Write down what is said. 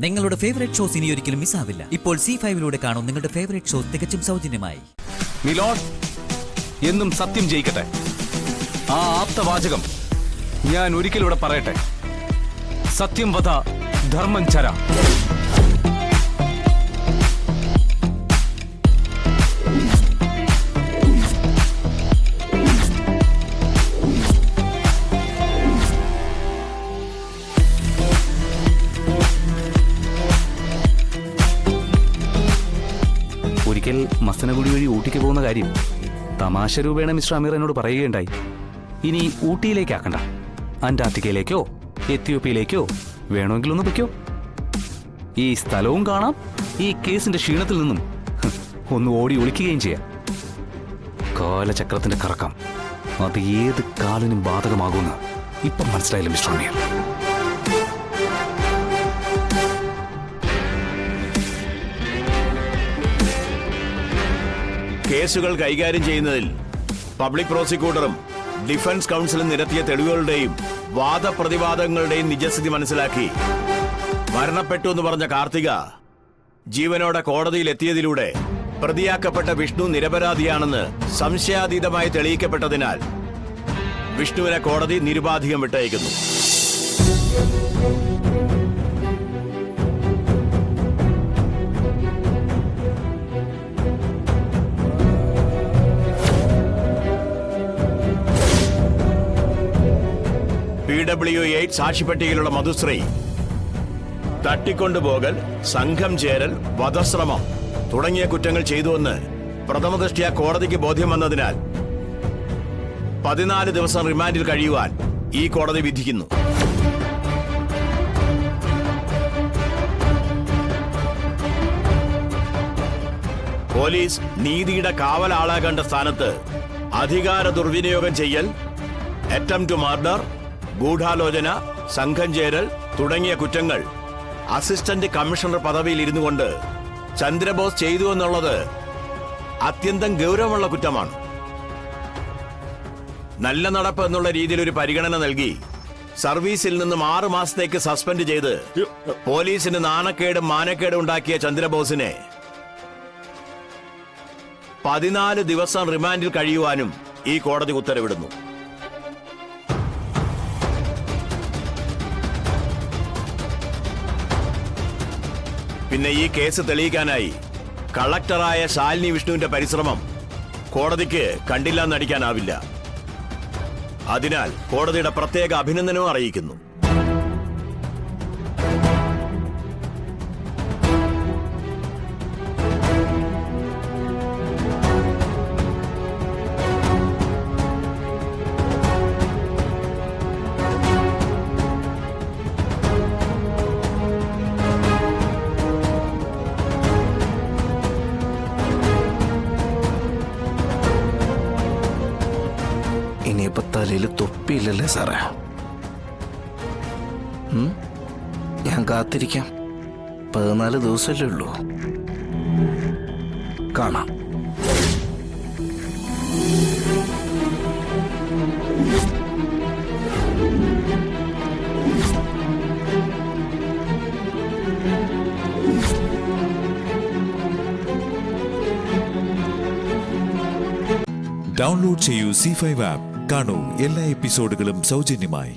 നിങ്ങളുടെ favourite shows ഇനി ഒരിക്കലും മിസ്സാവില്ല. ഇപ്പോൾ C5-ലൂടെ കാണും നിങ്ങളുടെ ഫേവറേറ്റ് ഷോസ് തികച്ചും സൗജന്യമായി. മിലോഡ് എന്നും സത്യം ജയിക്കട്ടെ. ആ ആപ്തവാചകം ഞാൻ ഒരിക്കലൂടെ പറയട്ടെ. സത്യം വധ ധർമ്മം ചര. ഒരിക്കൽ മസനഗുഡി വഴി ഊട്ടിക്ക് പോകുന്ന കാര്യം തമാശ രൂപേണ മിസ്റ്റർ അമീർ എന്നോട് പറയുകയുണ്ടായി. ഇനി ഊട്ടിയിലേക്കാക്കണ്ട, അന്റാർട്ടിക്കയിലേക്കോ എത്യോപ്യയിലേക്കോ വേണമെങ്കിൽ ഒന്ന് പൊയ്ക്കോ. ഈ സ്ഥലവും കാണാം, ഈ കേസിന്റെ ക്ഷീണത്തിൽ നിന്നും ഒന്ന് ഓടി ഒളിക്കുകയും ചെയ്യാം. കാലചക്രത്തിന്റെ കറക്കം അത് ഏത് കാലിനും ബാധകമാകുമെന്ന് ഇപ്പം മനസ്സിലായില്ല മിസ്റ്റർ അമീർ. കേസുകൾ കൈകാര്യം ചെയ്യുന്നതിൽ പബ്ലിക് പ്രോസിക്യൂട്ടറും ഡിഫൻസ് കൗൺസിലും നിരത്തിയ തെളിവുകളുടെയും വാദപ്രതിവാദങ്ങളുടെയും നിജസ്ഥിതി മനസ്സിലാക്കി മരണപ്പെട്ടു എന്ന് പറഞ്ഞ കാർത്തിക ജീവനോടെ കോടതിയിൽ എത്തിയതിലൂടെ പ്രതിയാക്കപ്പെട്ട വിഷ്ണു നിരപരാധിയാണെന്ന് സംശയാതീതമായി തെളിയിക്കപ്പെട്ടതിനാൽ വിഷ്ണുവിനെ കോടതി നിരുപാധികം വിട്ടയക്കുന്നു. PW8 സാക്ഷിപ്പട്ടികയിലുള്ള മധുശ്രീ തട്ടിക്കൊണ്ടുപോകൽ, സംഘം ചേരൽ, വധശ്രമം തുടങ്ങിയ കുറ്റങ്ങൾ ചെയ്തുവെന്ന് പ്രഥമദൃഷ്ട്യാ കോടതിക്ക് ബോധ്യം വന്നതിനാൽ 14 ദിവസം റിമാൻഡിൽ കഴിയുവാൻ ഈ കോടതി വിധിക്കുന്നു. പോലീസ് നീതിയുടെ കാവലാളാകേണ്ട സ്ഥാനത്ത് അധികാര ദുർവിനിയോഗം ചെയ്യൽ, അറ്റംപ്റ്റ് ടു മർഡർ, ഗൂഢാലോചന, സംഘം ചേരൽ തുടങ്ങിയ കുറ്റങ്ങൾ അസിസ്റ്റന്റ് കമ്മീഷണർ പദവിയിൽ ഇരുന്നു കൊണ്ട് ചന്ദ്രബോസ് ചെയ്തു എന്നുള്ളത് അത്യന്തം ഗൗരവമുള്ള കുറ്റമാണ്. നല്ല നടപ്പ് എന്നുള്ള രീതിയിൽ ഒരു പരിഗണന നൽകി സർവീസിൽ നിന്നും 6 മാസത്തേക്ക് സസ്പെൻഡ് ചെയ്ത് പോലീസിന് നാണക്കേടും മാനക്കേടും ഉണ്ടാക്കിയ ചന്ദ്രബോസിനെ 14 ദിവസം റിമാൻഡിൽ കഴിയുവാനും ഈ കോടതി ഉത്തരവിടുന്നു. പിന്നെ ഈ കേസ് തെളിയിക്കാനായി കളക്ടറായ ശാലിനി വിഷ്ണുവിന്റെ പരിശ്രമം കോടതിക്ക് കണ്ടില്ല നടിക്കാനാവില്ല. അതിനാൽ കോടതിയുടെ പ്രത്യേക അഭിനന്ദനവും അറിയിക്കുന്നു. ഇനിയിപ്പോ തലയിൽ തൊപ്പിയില്ലല്ലേ സാറേ? ഞാൻ കാത്തിരിക്കാം. 14 ദിവസമല്ലേ ഉള്ളൂ. കാണാം. ഡൗൺലോഡ് ചെയ്യൂ C5 ആപ്പ്. കാണൂ എല്ലാ എപ്പിസോഡുകളും സൗജന്യമായി.